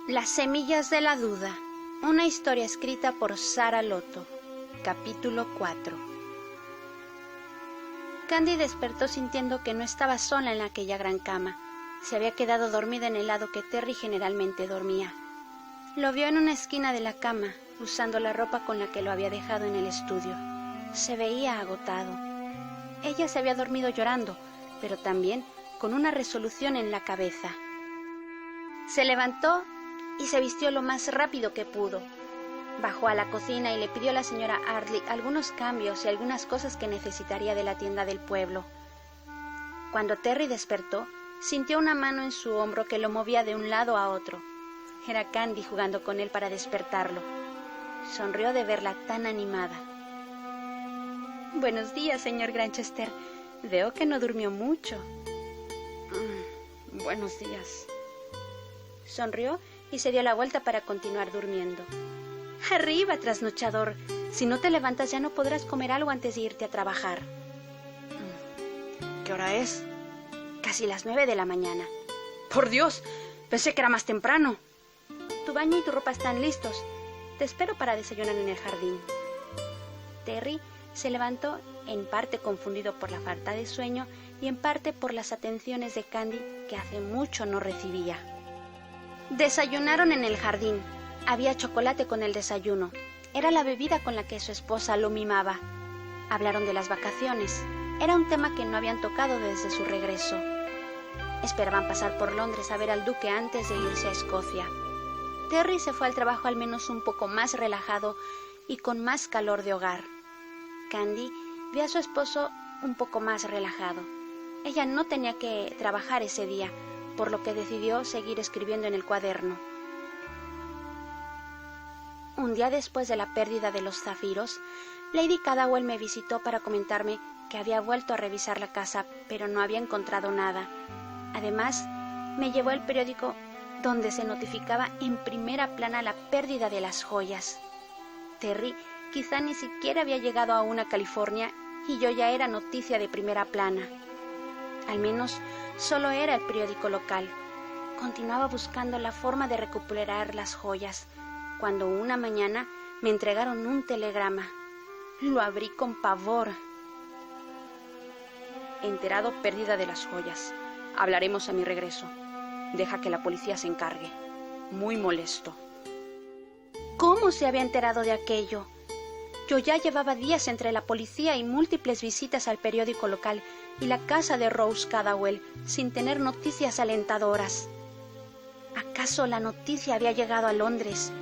Las semillas de la duda. Una historia escrita por Sara Lotto. Capítulo 4. Candy despertó sintiendo que no estaba sola en aquella gran cama. Se había quedado dormida en el lado que Terry generalmente dormía. Lo vio en una esquina de la cama, usando la ropa con la que lo había dejado en el estudio. Se veía agotado. Ella se había dormido llorando, pero también con una resolución en la cabeza. Se levantó y se vistió lo más rápido que pudo. Bajó a la cocina y le pidió a la señora Ardley algunos cambios y algunas cosas que necesitaría de la tienda del pueblo. Cuando Terry despertó, sintió una mano en su hombro que lo movía de un lado a otro. Era Candy jugando con él para despertarlo. Sonrió de verla tan animada. «Buenos días, señor Granchester. Veo que no durmió mucho». Buenos días. Sonrió y se dio la vuelta para continuar durmiendo. «Arriba, trasnochador. Si no te levantas ya no podrás comer algo antes de irte a trabajar». ¿Qué hora es? «Casi las 9 de la mañana». ¡Por Dios! Pensé que era más temprano. Tu baño y tu ropa están listos. Te espero para desayunar en el jardín». Terry se levantó, en parte confundido por la falta de sueño y en parte por las atenciones de Candy que hace mucho no recibía. Desayunaron en el jardín. Había chocolate con el desayuno. Era la bebida con la que su esposa lo mimaba. Hablaron de las vacaciones. Era un tema que no habían tocado desde su regreso. Esperaban pasar por Londres a ver al duque antes de irse a Escocia. Terry se fue al trabajo al menos un poco más relajado y con más calor de hogar. Candy vio a su esposo un poco más relajado. Ella no tenía que trabajar ese día, por lo que decidió seguir escribiendo en el cuaderno. Un día después de la pérdida de los zafiros, Lady Cadwell me visitó para comentarme que había vuelto a revisar la casa, pero no había encontrado nada. Además, me llevó el periódico donde se notificaba en primera plana la pérdida de las joyas. Terry quizá ni siquiera había llegado aún a California y yo ya era noticia de primera plana. Al menos solo era el periódico local. Continuaba buscando la forma de recuperar las joyas, cuando una mañana me entregaron un telegrama. Lo abrí con pavor. Enterado, pérdida de las joyas. Hablaremos a mi regreso. Deja que la policía se encargue. Muy molesto. ¿Cómo se había enterado de aquello? Yo ya llevaba días entre la policía y múltiples visitas al periódico local y la casa de Rose Cadwell sin tener noticias alentadoras. ¿Acaso la noticia había llegado a Londres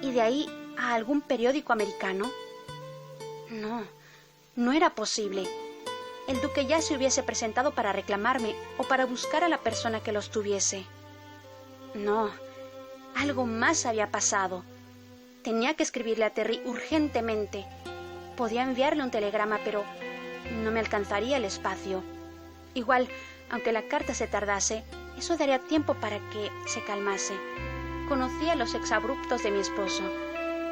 y de ahí a algún periódico americano? No, no era posible. El duque ya se hubiese presentado para reclamarme o para buscar a la persona que los tuviese. No, algo más había pasado. Tenía que escribirle a Terry urgentemente. Podía enviarle un telegrama, pero no me alcanzaría el espacio. Igual, aunque la carta se tardase, eso daría tiempo para que se calmase. Conocía los exabruptos de mi esposo.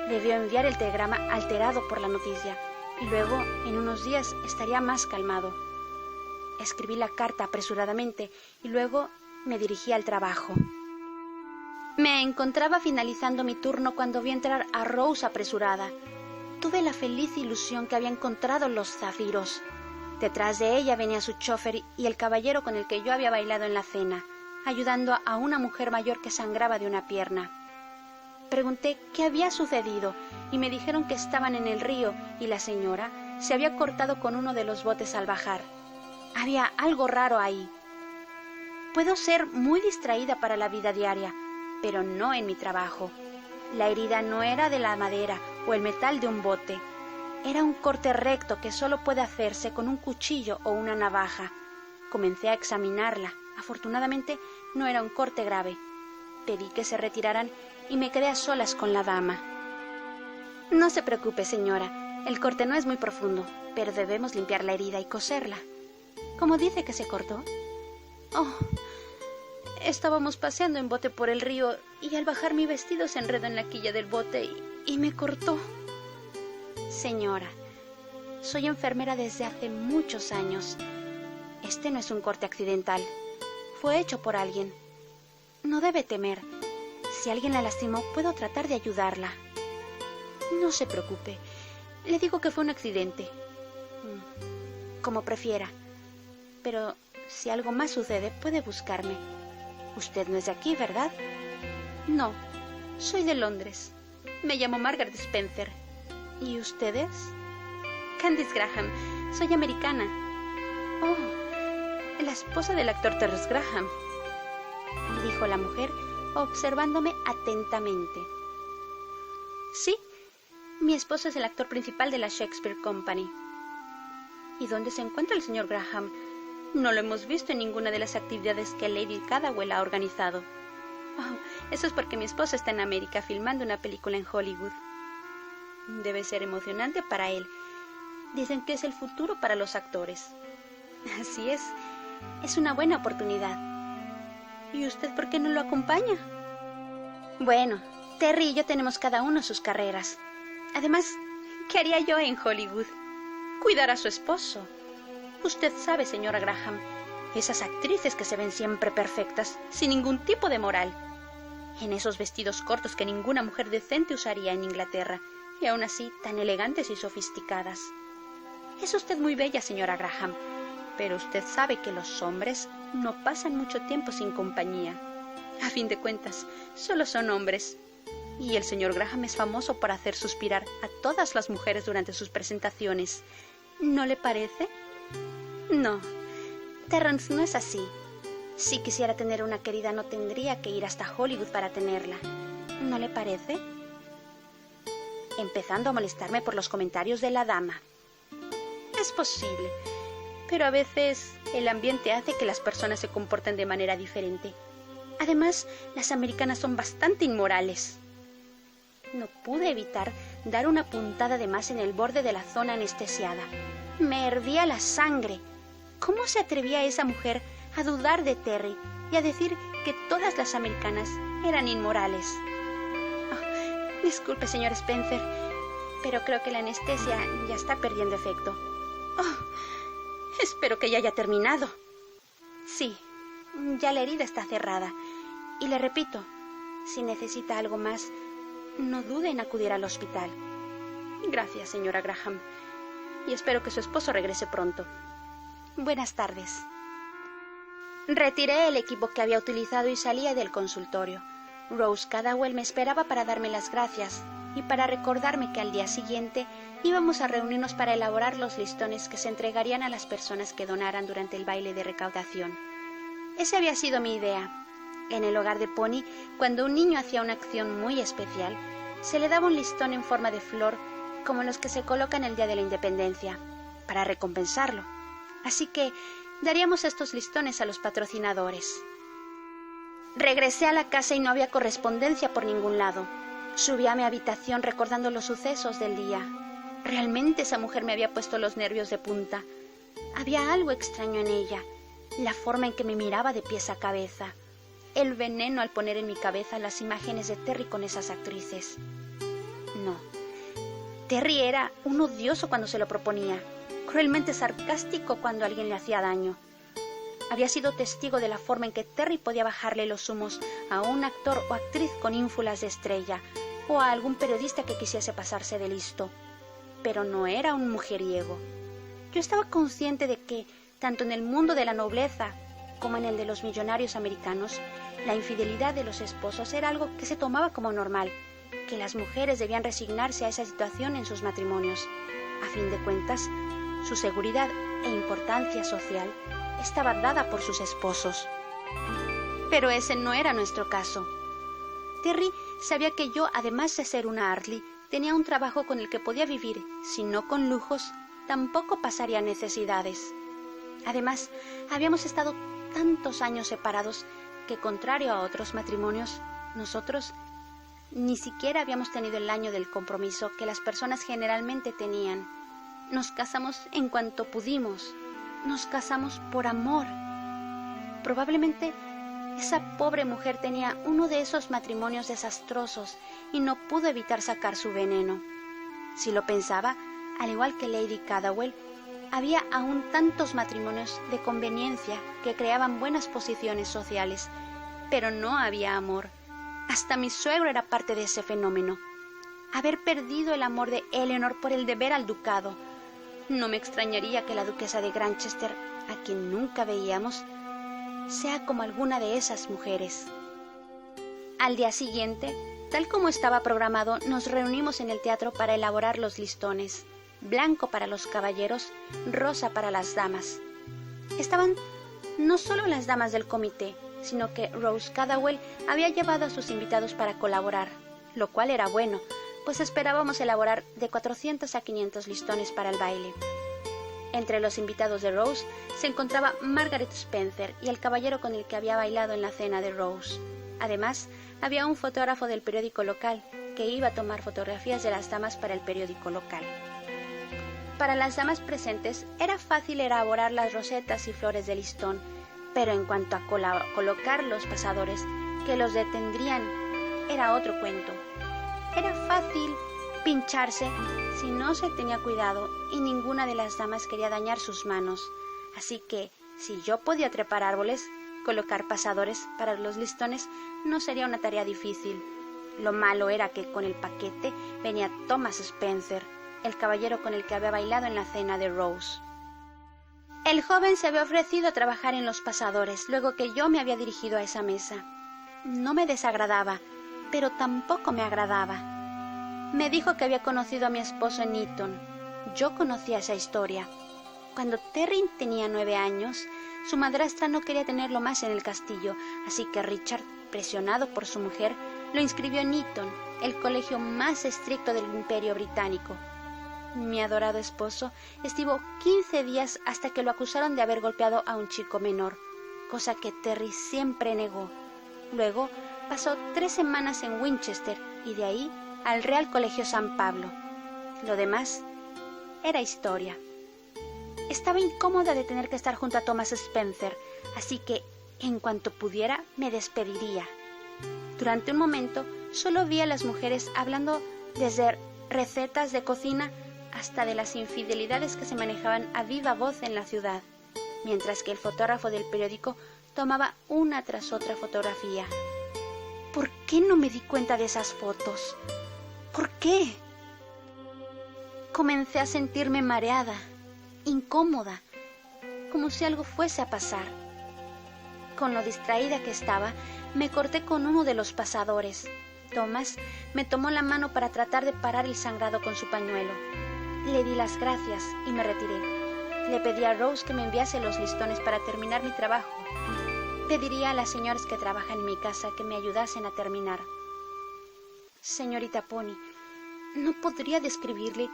Debió enviar el telegrama alterado por la noticia, y luego, en unos días, estaría más calmado. Escribí la carta apresuradamente y luego me dirigí al trabajo. Me encontraba finalizando mi turno cuando vi entrar a Rose apresurada. Tuve la feliz ilusión que había encontrado los zafiros. Detrás de ella venía su chofer y el caballero con el que yo había bailado en la cena, ayudando a una mujer mayor que sangraba de una pierna. Pregunté qué había sucedido y me dijeron que estaban en el río y la señora se había cortado con uno de los botes al bajar. Había algo raro ahí. Puedo ser muy distraída para la vida diaria, pero no en mi trabajo. La herida no era de la madera o el metal de un bote. Era un corte recto que solo puede hacerse con un cuchillo o una navaja. Comencé a examinarla. Afortunadamente no era un corte grave. Pedí que se retiraran y me quedé a solas con la dama. «No se preocupe, señora. El corte no es muy profundo, pero debemos limpiar la herida y coserla». «¿Cómo dice que se cortó?» «Oh, estábamos paseando en bote por el río y al bajar mi vestido se enredó en la quilla del bote y me cortó». «Señora, soy enfermera desde hace muchos años. Este no es un corte accidental. Fue hecho por alguien. No debe temer. Si alguien la lastimó, puedo tratar de ayudarla. No se preocupe. Le digo que fue un accidente. Como prefiera. Pero si algo más sucede, puede buscarme. Usted no es de aquí, ¿verdad? No, soy de Londres. Me llamo Margaret Spencer. ¿Y ustedes? Candice Graham. Soy americana. Oh, la esposa del actor Terence Graham, dijo la mujer, observándome atentamente. Sí, mi esposo es el actor principal de la Shakespeare Company. ¿Y dónde se encuentra el señor Graham? No lo hemos visto en ninguna de las actividades que Lady Catherwell ha organizado. Oh, eso es porque mi esposo está en América filmando una película en Hollywood. Debe ser emocionante para él. Dicen que es el futuro para los actores. Así es una buena oportunidad. ¿Y usted por qué no lo acompaña? Bueno, Terry y yo tenemos cada uno sus carreras. Además, ¿qué haría yo en Hollywood? Cuidar a su esposo. Usted sabe, señora Graham, esas actrices que se ven siempre perfectas, sin ningún tipo de moral, en esos vestidos cortos que ninguna mujer decente usaría en Inglaterra, y aún así tan elegantes y sofisticadas. Es usted muy bella, señora Graham, pero usted sabe que los hombres no pasan mucho tiempo sin compañía. A fin de cuentas, solo son hombres. Y el señor Graham es famoso por hacer suspirar a todas las mujeres durante sus presentaciones. ¿No le parece? No, Terence no es así. Si quisiera tener una querida, no tendría que ir hasta Hollywood para tenerla. ¿No le parece? Empezando a molestarme por los comentarios de la dama. Es posible, pero a veces el ambiente hace que las personas se comporten de manera diferente. Además, las americanas son bastante inmorales. No pude evitar dar una puntada de más en el borde de la zona anestesiada. Me hervía la sangre. ¿Cómo se atrevía esa mujer a dudar de Terry y a decir que todas las americanas eran inmorales? Oh, disculpe, señor Spencer, pero creo que la anestesia ya está perdiendo efecto. Oh, espero que ya haya terminado. Sí, ya la herida está cerrada. Y le repito, si necesita algo más, no dude en acudir al hospital. Gracias, señora Graham. Y espero que su esposo regrese pronto. Buenas tardes. Retiré el equipo que había utilizado y salí del consultorio. Rose Catherwell me esperaba para darme las gracias y para recordarme que al día siguiente íbamos a reunirnos para elaborar los listones que se entregarían a las personas que donaran durante el baile de recaudación. Esa había sido mi idea. En el hogar de Pony, cuando un niño hacía una acción muy especial, se le daba un listón en forma de flor, como los que se colocan el día de la independencia, para recompensarlo. Así que daríamos estos listones a los patrocinadores. Regresé a la casa y no había correspondencia por ningún lado. Subí a mi habitación recordando los sucesos del día. Realmente esa mujer me había puesto los nervios de punta. Había algo extraño en ella, la forma en que me miraba de pies a cabeza. El veneno al poner en mi cabeza las imágenes de Terry con esas actrices. No, Terry era un odioso cuando se lo proponía, cruelmente sarcástico cuando alguien le hacía daño. Había sido testigo de la forma en que Terry podía bajarle los humos a un actor o actriz con ínfulas de estrella, o a algún periodista que quisiese pasarse de listo. Pero no era un mujeriego. Yo estaba consciente de que, tanto en el mundo de la nobleza como en el de los millonarios americanos, la infidelidad de los esposos era algo que se tomaba como normal, que las mujeres debían resignarse a esa situación en sus matrimonios. A fin de cuentas, su seguridad e importancia social estaba dada por sus esposos. Pero ese no era nuestro caso. Terry sabía que yo, además de ser una Hartley, tenía un trabajo con el que podía vivir, si no con lujos, tampoco pasaría necesidades. Además, habíamos estado tantos años separados que, contrario a otros matrimonios, nosotros ni siquiera habíamos tenido el año del compromiso que las personas generalmente tenían. Nos casamos en cuanto pudimos. Nos casamos por amor. Probablemente esa pobre mujer tenía uno de esos matrimonios desastrosos y no pudo evitar sacar su veneno. Si lo pensaba, al igual que Lady Catherwell, había aún tantos matrimonios de conveniencia que creaban buenas posiciones sociales, pero no había amor. Hasta mi suegro era parte de ese fenómeno. Haber perdido el amor de Eleanor por el deber al ducado. No me extrañaría que la duquesa de Granchester, a quien nunca veíamos, sea como alguna de esas mujeres. Al día siguiente, tal como estaba programado, nos reunimos en el teatro para elaborar los listones. Blanco para los caballeros, rosa para las damas. Estaban no solo las damas del comité, sino que Rose Catherwell había llevado a sus invitados para colaborar, lo cual era bueno, pues esperábamos elaborar de 400 a 500 listones para el baile. Entre los invitados de Rose se encontraba Margaret Spencer y el caballero con el que había bailado en la cena de Rose. Además, había un fotógrafo del periódico local que iba a tomar fotografías de las damas para el periódico local. Para las damas presentes era fácil elaborar las rosetas y flores de listón, pero en cuanto a colocar los pasadores que los detendrían, era otro cuento. Era fácil pincharse si no se tenía cuidado y ninguna de las damas quería dañar sus manos. Así que, si yo podía trepar árboles, colocar pasadores para los listones no sería una tarea difícil. Lo malo era que con el paquete venía Thomas Spencer, el caballero con el que había bailado en la cena de Rose. El joven se había ofrecido a trabajar en los pasadores luego que yo me había dirigido a esa mesa. No me desagradaba, pero tampoco me agradaba. Me dijo que había conocido a mi esposo en Eton. Yo conocía esa historia. Cuando Terry tenía 9 años, su madrastra no quería tenerlo más en el castillo, así que Richard, presionado por su mujer, lo inscribió en Eton, el colegio más estricto del Imperio Británico. Mi adorado esposo estuvo 15 días hasta que lo acusaron de haber golpeado a un chico menor, cosa que Terry siempre negó. Luego pasó 3 semanas en Winchester y de ahí al Real Colegio San Pablo. Lo demás era historia. Estaba incómoda de tener que estar junto a Thomas Spencer, así que en cuanto pudiera me despediría. Durante un momento solo vi a las mujeres hablando desde recetas de cocina hasta de las infidelidades que se manejaban a viva voz en la ciudad, mientras que el fotógrafo del periódico tomaba una tras otra fotografía. ¿Por qué no me di cuenta de esas fotos? ¿Por qué? Comencé a sentirme mareada, incómoda, como si algo fuese a pasar. Con lo distraída que estaba, me corté con uno de los pasadores. Thomas me tomó la mano para tratar de parar el sangrado con su pañuelo. Le di las gracias y me retiré. Le pedí a Rose que me enviase los listones para terminar mi trabajo. Pediría a las señoras que trabajan en mi casa que me ayudasen a terminar. Señorita Pony, no podría describirle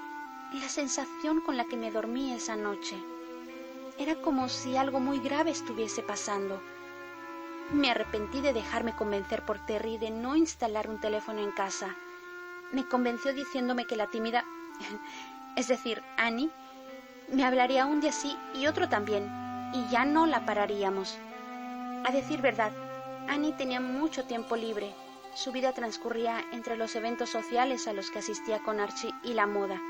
la sensación con la que me dormí esa noche. Era como si algo muy grave estuviese pasando. Me arrepentí de dejarme convencer por Terry de no instalar un teléfono en casa. Me convenció diciéndome que la tímida, es decir, Annie, me hablaría un día sí y otro también, y ya no la pararíamos. A decir verdad, Annie tenía mucho tiempo libre. Su vida transcurría entre los eventos sociales a los que asistía con Archie y la moda.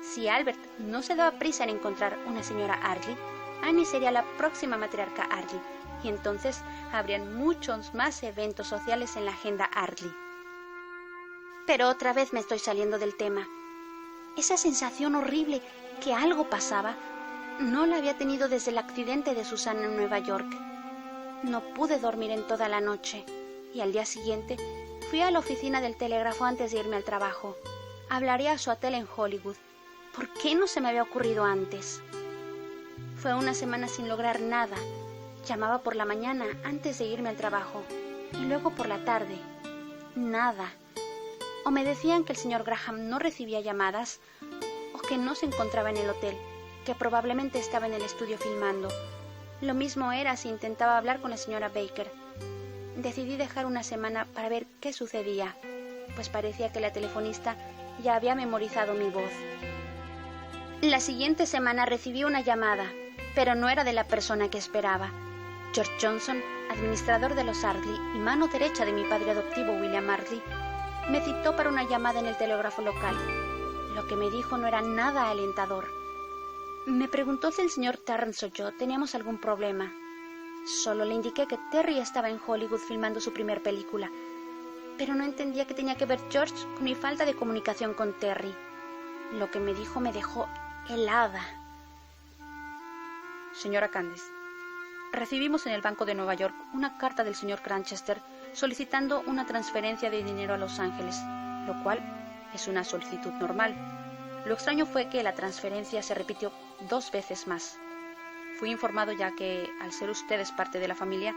Si Albert no se daba prisa en encontrar una señora Ardley, Annie sería la próxima matriarca Ardley, y entonces habrían muchos más eventos sociales en la agenda Ardley. Pero otra vez me estoy saliendo del tema. Esa sensación horrible que algo pasaba, no la había tenido desde el accidente de Susana en Nueva York. No pude dormir en toda la noche, y al día siguiente fui a la oficina del telégrafo antes de irme al trabajo. Hablaría a su hotel en Hollywood. ¿Por qué no se me había ocurrido antes? Fue una semana sin lograr nada. Llamaba por la mañana antes de irme al trabajo y luego por la tarde. Nada. O me decían que el señor Graham no recibía llamadas o que no se encontraba en el hotel, que probablemente estaba en el estudio filmando. Lo mismo era si intentaba hablar con la señora Baker. Decidí dejar una semana para ver qué sucedía, pues parecía que la telefonista ya había memorizado mi voz. La siguiente semana recibí una llamada, pero no era de la persona que esperaba. George Johnson, administrador de los Ardley y mano derecha de mi padre adoptivo William Ardley, me citó para una llamada en el telégrafo local. Lo que me dijo no era nada alentador. Me preguntó si el señor Terrence o yo teníamos algún problema. Solo le indiqué que Terry estaba en Hollywood filmando su primer película, pero no entendía qué tenía que ver George con mi falta de comunicación con Terry. Lo que me dejó helada. Señora Candice, recibimos en el Banco de Nueva York una carta del señor Granchester solicitando una transferencia de dinero a Los Ángeles, lo cual es una solicitud normal. Lo extraño fue que la transferencia se repitió 2 veces más. Fui informado ya que, al ser ustedes parte de la familia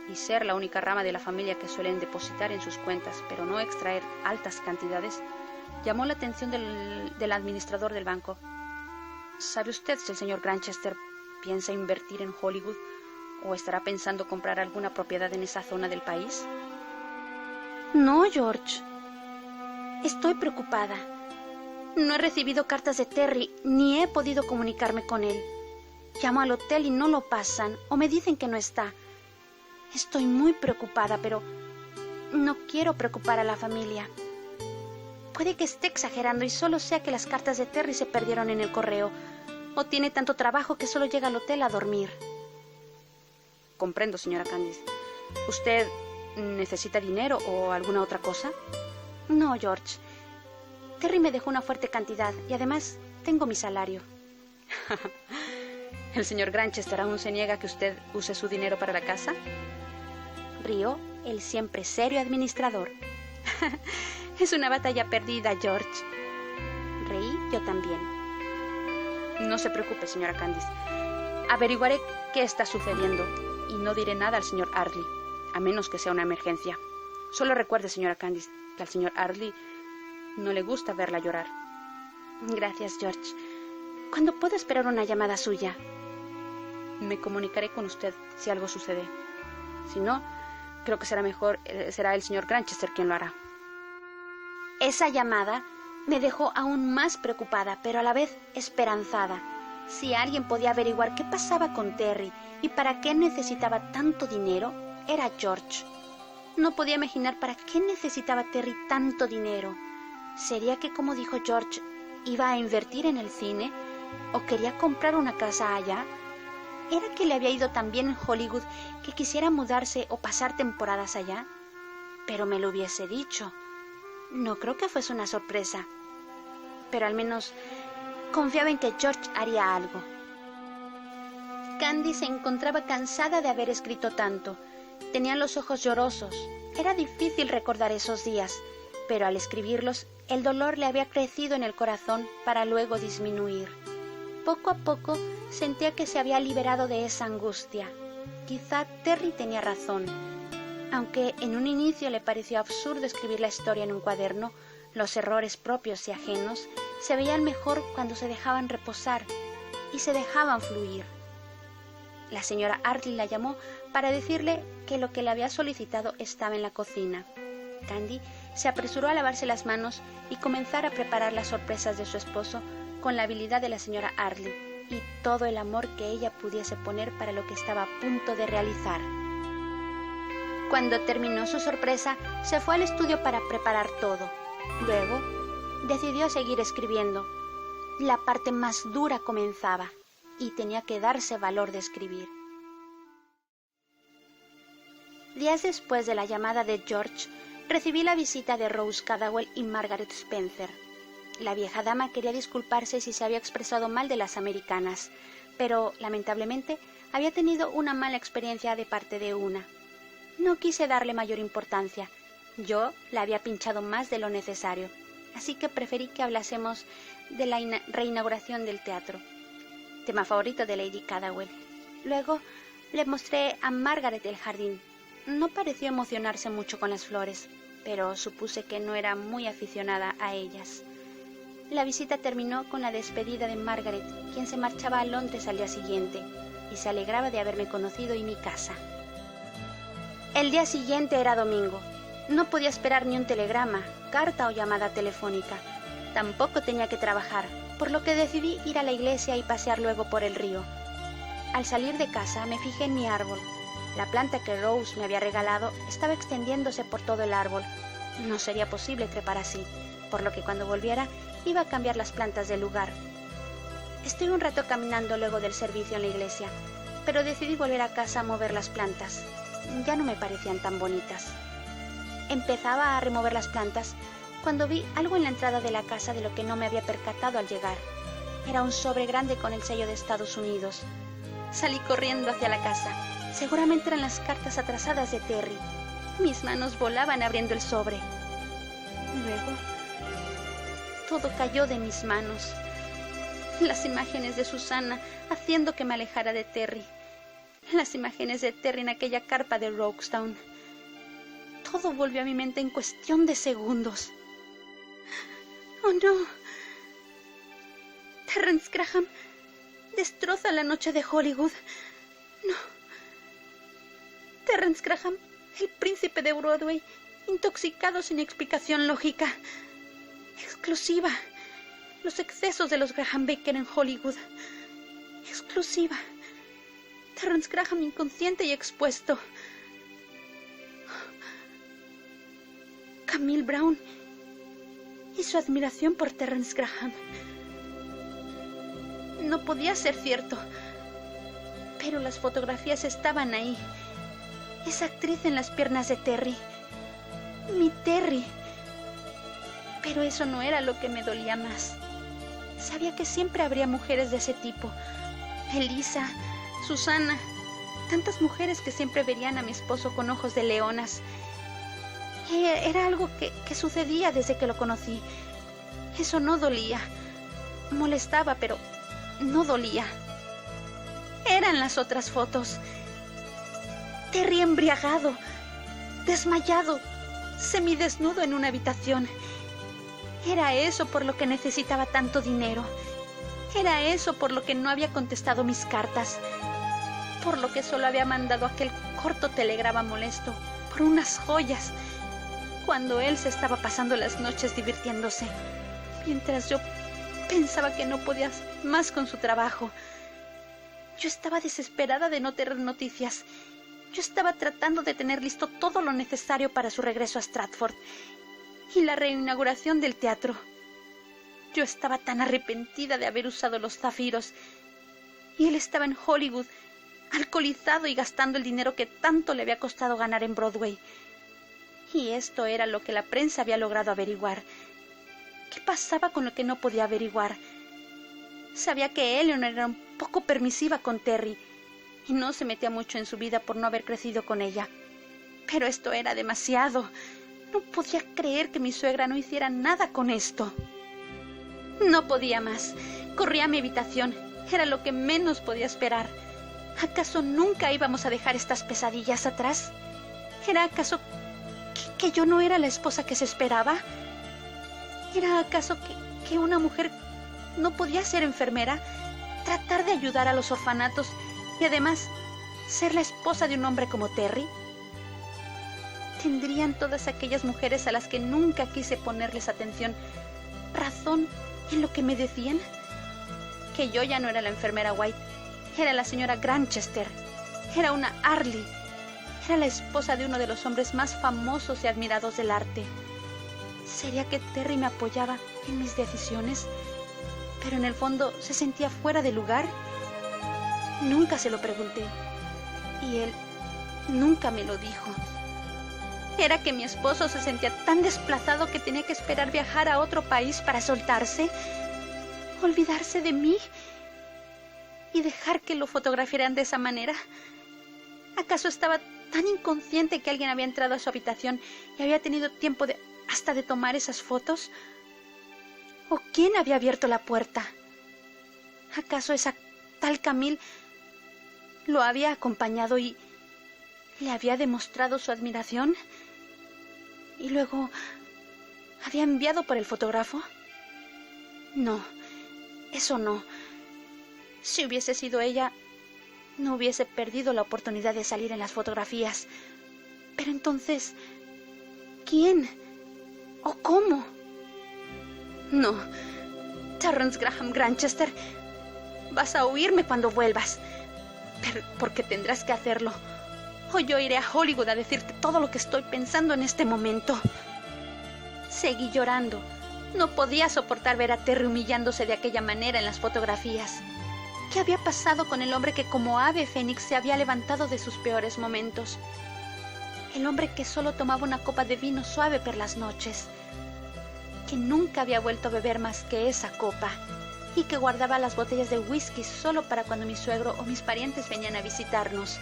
y ser la única rama de la familia que suelen depositar en sus cuentas, pero no extraer altas cantidades, llamó la atención del administrador del banco. ¿Sabe usted si el señor Granchester piensa invertir en Hollywood o estará pensando comprar alguna propiedad en esa zona del país? No, George. Estoy preocupada. No he recibido cartas de Terry ni he podido comunicarme con él. Llamo al hotel y no lo pasan o me dicen que no está. Estoy muy preocupada, pero no quiero preocupar a la familia. Puede que esté exagerando y solo sea que las cartas de Terry se perdieron en el correo o tiene tanto trabajo que solo llega al hotel a dormir. Comprendo, señora Candice. ¿Usted necesita dinero o alguna otra cosa? No, George. Terry me dejó una fuerte cantidad y además tengo mi salario. ¿El señor Granchester aún se niega a que usted use su dinero para la casa? Rió el siempre serio administrador. Es una batalla perdida, George. Reí yo también. No se preocupe, señora Candice. Averiguaré qué está sucediendo y no diré nada al señor Ardley, a menos que sea una emergencia. Solo recuerde, señora Candice, que al señor Ardley no le gusta verla llorar. Gracias, George. ¿Cuándo puedo esperar una llamada suya? Me comunicaré con usted si algo sucede. Si no, creo que será el señor Granchester quien lo hará. Esa llamada me dejó aún más preocupada, pero a la vez esperanzada. Si alguien podía averiguar qué pasaba con Terry y para qué necesitaba tanto dinero, era George. No podía imaginar para qué necesitaba Terry tanto dinero. ¿Sería que, como dijo George, iba a invertir en el cine? ¿O quería comprar una casa allá? ¿Era que le había ido tan bien en Hollywood que quisiera mudarse o pasar temporadas allá? Pero me lo hubiese dicho. No creo que fuese una sorpresa. Pero al menos confiaba en que George haría algo. Candy se encontraba cansada de haber escrito tanto. Tenía los ojos llorosos. Era difícil recordar esos días, pero al escribirlos, el dolor le había crecido en el corazón para luego disminuir. Poco a poco sentía que se había liberado de esa angustia. Quizá Terry tenía razón. Aunque en un inicio le pareció absurdo escribir la historia en un cuaderno, los errores propios y ajenos se veían mejor cuando se dejaban reposar y se dejaban fluir. La señora Ardley la llamó para decirle que lo que le había solicitado estaba en la cocina. Candy se apresuró a lavarse las manos y comenzar a preparar las sorpresas de su esposo con la habilidad de la señora Ardley y todo el amor que ella pudiese poner para lo que estaba a punto de realizar. Cuando terminó su sorpresa, se fue al estudio para preparar todo. Luego, decidió seguir escribiendo. La parte más dura comenzaba y tenía que darse valor de escribir. Días después de la llamada de George, recibí la visita de Rose Cadwell y Margaret Spencer. La vieja dama quería disculparse si se había expresado mal de las americanas, pero, lamentablemente, había tenido una mala experiencia de parte de una. No quise darle mayor importancia. Yo la había pinchado más de lo necesario, así que preferí que hablásemos de la reinauguración del teatro, tema favorito de Lady Cadwell. Luego le mostré a Margaret el jardín. No pareció emocionarse mucho con las flores, pero supuse que no era muy aficionada a ellas. La visita terminó con la despedida de Margaret, quien se marchaba a Londres al día siguiente, y se alegraba de haberme conocido y mi casa. El día siguiente era domingo. No podía esperar ni un telegrama, carta o llamada telefónica. Tampoco tenía que trabajar, por lo que decidí ir a la iglesia y pasear luego por el río. Al salir de casa me fijé en mi árbol. La planta que Rose me había regalado estaba extendiéndose por todo el árbol. No sería posible trepar así, por lo que cuando volviera iba a cambiar las plantas del lugar. Estuve un rato caminando luego del servicio en la iglesia, pero decidí volver a casa a mover las plantas. Ya no me parecían tan bonitas. Empezaba a remover las plantas cuando vi algo en la entrada de la casa de lo que no me había percatado al llegar. Era un sobre grande con el sello de Estados Unidos. Salí corriendo hacia la casa. Seguramente eran las cartas atrasadas de Terry. Mis manos volaban abriendo el sobre. Luego, todo cayó de mis manos. Las imágenes de Susana haciendo que me alejara de Terry. Las imágenes de Terry en aquella carpa de Roguestown. Todo volvió a mi mente en cuestión de segundos. ¡Oh, no! Terrence Graham destroza la noche de Hollywood. No. Terrence Graham, el príncipe de Broadway, intoxicado sin explicación lógica. Exclusiva. Los excesos de los Graham Baker en Hollywood. Exclusiva. Terrence Graham inconsciente y expuesto. Camille Brown y su admiración por Terrence Graham. No podía ser cierto, pero las fotografías estaban ahí. Esa actriz en las piernas de Terry. Mi Terry. Pero eso no era lo que me dolía más. Sabía que siempre habría mujeres de ese tipo. Elisa, Susana, tantas mujeres que siempre verían a mi esposo con ojos de leonas. Era algo que sucedía desde que lo conocí. Eso no dolía. Molestaba, pero no dolía. Eran las otras fotos. Terry embriagado, desmayado, semidesnudo en una habitación. Era eso por lo que necesitaba tanto dinero. Era eso por lo que no había contestado mis cartas. Por lo que solo había mandado aquel corto telegrama molesto por unas joyas, cuando él se estaba pasando las noches divirtiéndose, mientras yo pensaba que no podía más con su trabajo. Yo estaba desesperada de no tener noticias. Yo estaba tratando de tener listo todo lo necesario para su regreso a Stratford y la reinauguración del teatro. Yo estaba tan arrepentida de haber usado los zafiros, y él estaba en Hollywood, alcoholizado y gastando el dinero que tanto le había costado ganar en Broadway. Y esto era lo que la prensa había logrado averiguar. ¿Qué pasaba con lo que no podía averiguar? Sabía que Eleanor era un poco permisiva con Terry y no se metía mucho en su vida por no haber crecido con ella. Pero esto era demasiado. No podía creer que mi suegra no hiciera nada con esto. No podía más. Corrí a mi habitación. Era lo que menos podía esperar. ¿Acaso nunca íbamos a dejar estas pesadillas atrás? ¿Era acaso que yo no era la esposa que se esperaba? ¿Era acaso que una mujer no podía ser enfermera, tratar de ayudar a los orfanatos y además ser la esposa de un hombre como Terry? ¿Tendrían todas aquellas mujeres a las que nunca quise ponerles atención razón en lo que me decían? Que yo ya no era la enfermera White, era la señora Granchester, era una Arley, era la esposa de uno de los hombres más famosos y admirados del arte. ¿Sería que Terry me apoyaba en mis decisiones, pero en el fondo se sentía fuera de lugar? Nunca se lo pregunté, y él nunca me lo dijo. ¿Era que mi esposo se sentía tan desplazado que tenía que esperar viajar a otro país para soltarse, olvidarse de mí y dejar que lo fotografiaran de esa manera? ¿Acaso estaba tan inconsciente que alguien había entrado a su habitación y había tenido tiempo hasta de tomar esas fotos? ¿O quién había abierto la puerta? ¿Acaso esa tal Camille lo había acompañado y le había demostrado su admiración? ¿Y luego había enviado por el fotógrafo? No, eso no. Si hubiese sido ella, no hubiese perdido la oportunidad de salir en las fotografías. Pero entonces, ¿quién? ¿O cómo? No, Terrence Graham Granchester, vas a oírme cuando vuelvas, pero porque tendrás que hacerlo, o yo iré a Hollywood a decirte todo lo que estoy pensando en este momento. Seguí llorando. No podía soportar ver a Terry humillándose de aquella manera en las fotografías. ¿Qué había pasado con el hombre que como ave fénix se había levantado de sus peores momentos? el hombre que solo tomaba una copa de vino suave por las noches, que nunca había vuelto a beber más que esa copa y que guardaba las botellas de whisky solo para cuando mi suegro o mis parientes venían a visitarnos.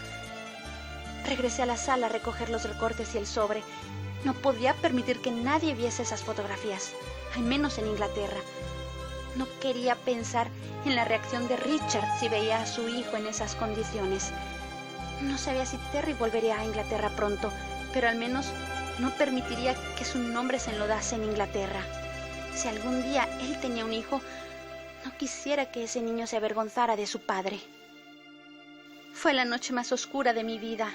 Regresé a la sala a recoger los recortes y el sobre. No podía permitir que nadie viese esas fotografías, al menos en Inglaterra. No quería pensar en la reacción de Richard si veía a su hijo en esas condiciones. No sabía si Terry volvería a Inglaterra pronto, pero al menos no permitiría que su nombre se enlodase en Inglaterra. Si algún día él tenía un hijo, no quisiera que ese niño se avergonzara de su padre. Fue la noche más oscura de mi vida.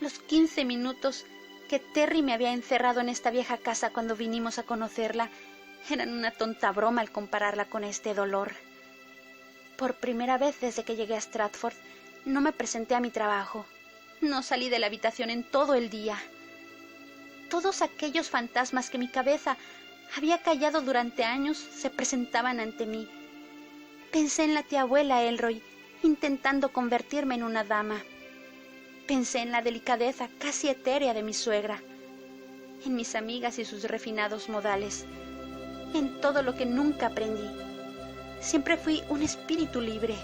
Los 15 minutos que Terry me había encerrado en esta vieja casa cuando vinimos a conocerla eran una tonta broma al compararla con este dolor. Por primera vez desde que llegué a Stratford, no me presenté a mi trabajo. No salí de la habitación en todo el día. Todos aquellos fantasmas que mi cabeza había callado durante años se presentaban ante mí. Pensé en la tía abuela Elroy, intentando convertirme en una dama. Pensé en la delicadeza casi etérea de mi suegra, en mis amigas y sus refinados modales, en todo lo que nunca aprendí. Siempre fui un espíritu libre,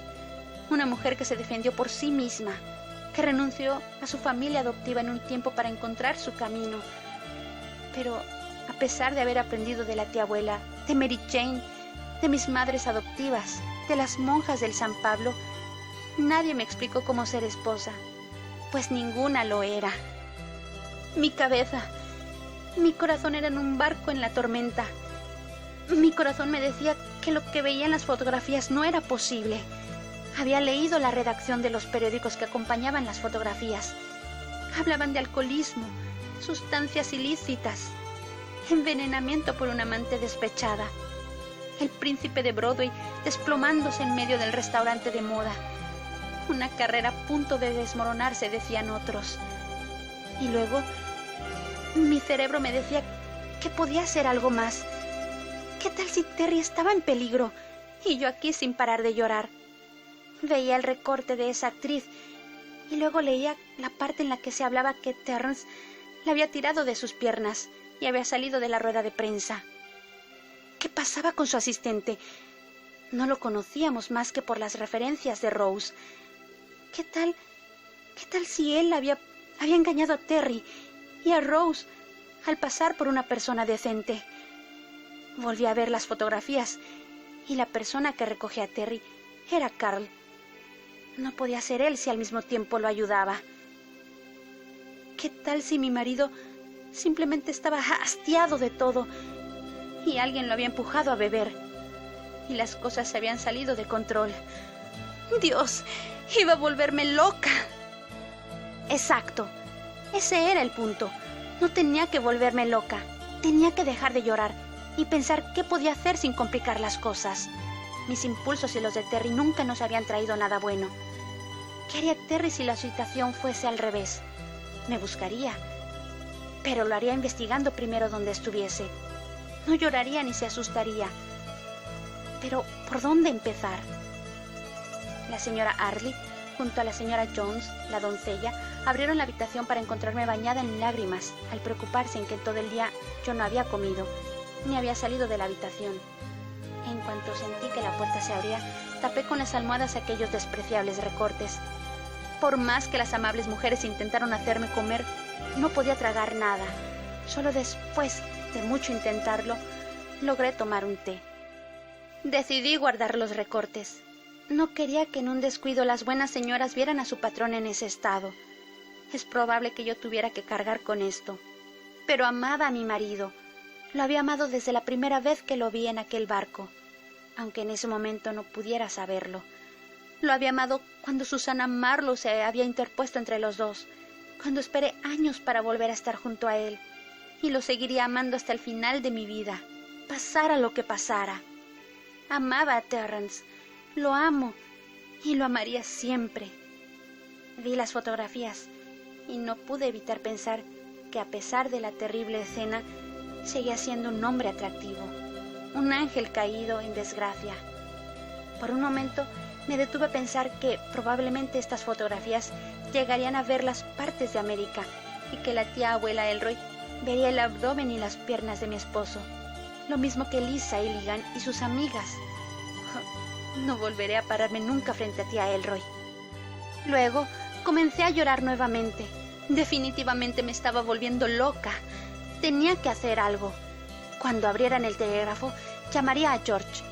una mujer que se defendió por sí misma, que renunció a su familia adoptiva en un tiempo para encontrar su camino. Pero, a pesar de haber aprendido de la tía abuela, de Mary Jane, de mis madres adoptivas, de las monjas del San Pablo, nadie me explicó cómo ser esposa, pues ninguna lo era. Mi cabeza, mi corazón eran un barco en la tormenta. Mi corazón me decía que lo que veía en las fotografías no era posible. Había leído la redacción de los periódicos que acompañaban las fotografías. Hablaban de alcoholismo, sustancias ilícitas, envenenamiento por una amante despechada, el príncipe de Broadway desplomándose en medio del restaurante de moda, una carrera a punto de desmoronarse, decían otros. Y luego, mi cerebro me decía que podía hacer algo más. ¿Qué tal si Terry estaba en peligro y yo aquí sin parar de llorar? Veía el recorte de esa actriz y luego leía la parte en la que se hablaba que Terrence la había tirado de sus piernas y había salido de la rueda de prensa. ¿Qué pasaba con su asistente? No lo conocíamos más que por las referencias de Rose. ¿Qué tal si él había engañado a Terry y a Rose al pasar por una persona decente? Volví a ver las fotografías y la persona que recogía a Terry era Carl. No podía ser él si al mismo tiempo lo ayudaba. ¿Qué tal si mi marido simplemente estaba hastiado de todo y alguien lo había empujado a beber y las cosas se habían salido de control? Dios, iba a volverme loca. Exacto, ese era el punto. No tenía que volverme loca, tenía que dejar de llorar y pensar qué podía hacer sin complicar las cosas. Mis impulsos y los de Terry nunca nos habían traído nada bueno. ¿Qué haría Terry si la situación fuese al revés? Me buscaría, pero lo haría investigando primero donde estuviese. No lloraría ni se asustaría. Pero, ¿por dónde empezar? La señora Arley, junto a la señora Jones, la doncella, abrieron la habitación para encontrarme bañada en lágrimas, al preocuparse en que todo el día yo no había comido, ni había salido de la habitación. En cuanto sentí que la puerta se abría, tapé con las almohadas aquellos despreciables recortes. Por más que las amables mujeres intentaron hacerme comer, no podía tragar nada. Solo después de mucho intentarlo, logré tomar un té. Decidí guardar los recortes. No quería que en un descuido las buenas señoras vieran a su patrón en ese estado. Es probable que yo tuviera que cargar con esto. Pero amaba a mi marido. Lo había amado desde la primera vez que lo vi en aquel barco, aunque en ese momento no pudiera saberlo. Lo había amado cuando Susana Marlowe se había interpuesto entre los dos, cuando esperé años para volver a estar junto a él, y lo seguiría amando hasta el final de mi vida, pasara lo que pasara. Amaba a Terrence, lo amo y lo amaría siempre. Vi las fotografías y no pude evitar pensar que a pesar de la terrible escena, seguía siendo un hombre atractivo, un ángel caído en desgracia. Por un momento me detuve a pensar que probablemente estas fotografías llegarían a ver las partes de América y que la tía abuela Elroy vería el abdomen y las piernas de mi esposo, lo mismo que Lisa Illigan y sus amigas. No volveré a pararme nunca frente a tía Elroy. Luego comencé a llorar nuevamente. Definitivamente me estaba volviendo loca. Tenía que hacer algo. Cuando abrieran el telégrafo, llamaría a George.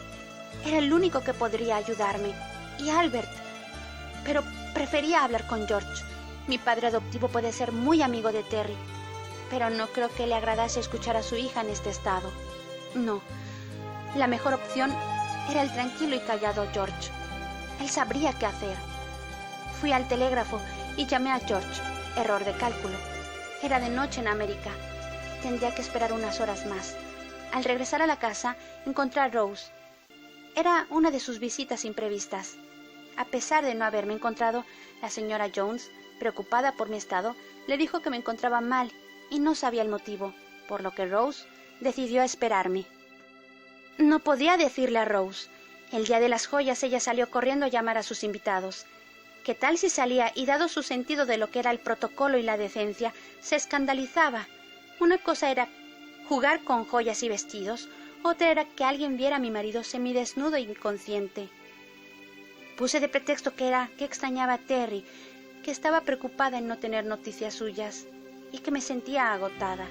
Era el único que podría ayudarme. Y Albert. Pero prefería hablar con George. Mi padre adoptivo puede ser muy amigo de Terry, pero no creo que le agradase escuchar a su hija en este estado. No, la mejor opción era el tranquilo y callado George. Él sabría qué hacer. Fui al telégrafo y llamé a George. Error de cálculo. Era de noche en América. Tendría que esperar unas horas más. Al regresar a la casa, encontré a Rose. Era una de sus visitas imprevistas. A pesar de no haberme encontrado, la señora Jones, preocupada por mi estado, le dijo que me encontraba mal y no sabía el motivo, por lo que Rose decidió esperarme. No podía decirle a Rose. El día de las joyas ella salió corriendo a llamar a sus invitados. ¿Qué tal si salía y, dado su sentido de lo que era el protocolo y la decencia, se escandalizaba? Una cosa era jugar con joyas y vestidos, otra era que alguien viera a mi marido semidesnudo e inconsciente. Puse de pretexto que extrañaba a Terry, que estaba preocupada en no tener noticias suyas y que me sentía agotada.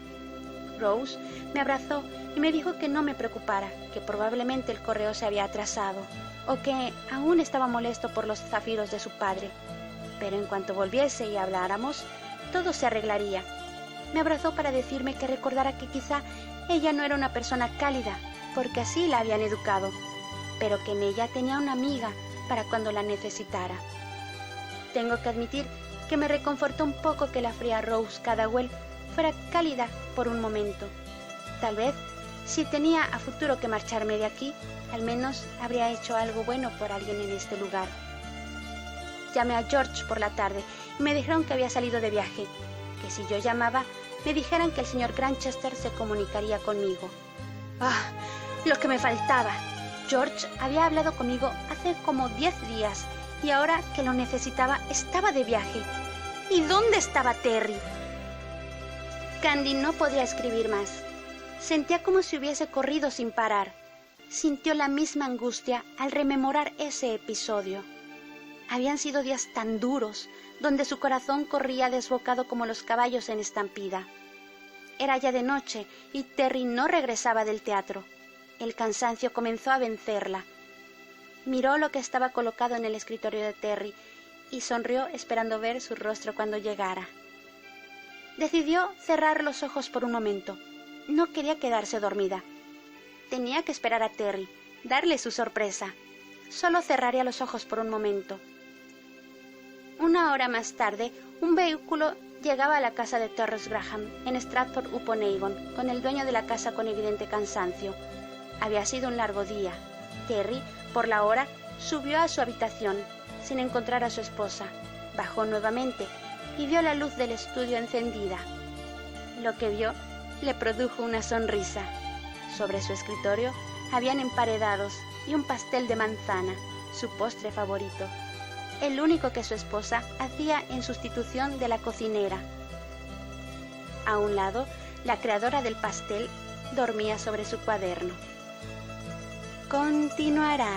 Rose me abrazó y me dijo que no me preocupara, que probablemente el correo se había atrasado o que aún estaba molesto por los zafiros de su padre, pero en cuanto volviese y habláramos, todo se arreglaría. Me abrazó para decirme que recordara que quizá ella no era una persona cálida, porque así la habían educado, pero que en ella tenía una amiga para cuando la necesitara. Tengo que admitir que me reconfortó un poco que la fría Rose Cadwell fuera cálida por un momento. Tal vez, si tenía a futuro que marcharme de aquí, al menos habría hecho algo bueno por alguien en este lugar. Llamé a George por la tarde y me dijeron que había salido de viaje, que si yo llamaba, me dijeran que el señor Grantchester se comunicaría conmigo. ¡Ah! Lo que me faltaba. George había hablado conmigo hace como 10 días y ahora que lo necesitaba estaba de viaje. ¿Y dónde estaba Terry? Candy no podía escribir más. Sentía como si hubiese corrido sin parar. Sintió la misma angustia al rememorar ese episodio. Habían sido días tan duros, donde su corazón corría desbocado como los caballos en estampida. Era ya de noche y Terry no regresaba del teatro. El cansancio comenzó a vencerla. Miró lo que estaba colocado en el escritorio de Terry y sonrió esperando ver su rostro cuando llegara. Decidió cerrar los ojos por un momento. No quería quedarse dormida. Tenía que esperar a Terry, darle su sorpresa. Solo cerraría los ojos por un momento. Una hora más tarde, un vehículo llegaba a la casa de Torres Graham, en Stratford-upon-Avon, con el dueño de la casa con evidente cansancio. Había sido un largo día. Terry, por la hora, subió a su habitación, sin encontrar a su esposa. Bajó nuevamente y vio la luz del estudio encendida. Lo que vio le produjo una sonrisa. Sobre su escritorio habían emparedados y un pastel de manzana, su postre favorito, el único que su esposa hacía en sustitución de la cocinera. A un lado, la creadora del pastel dormía sobre su cuaderno. Continuará.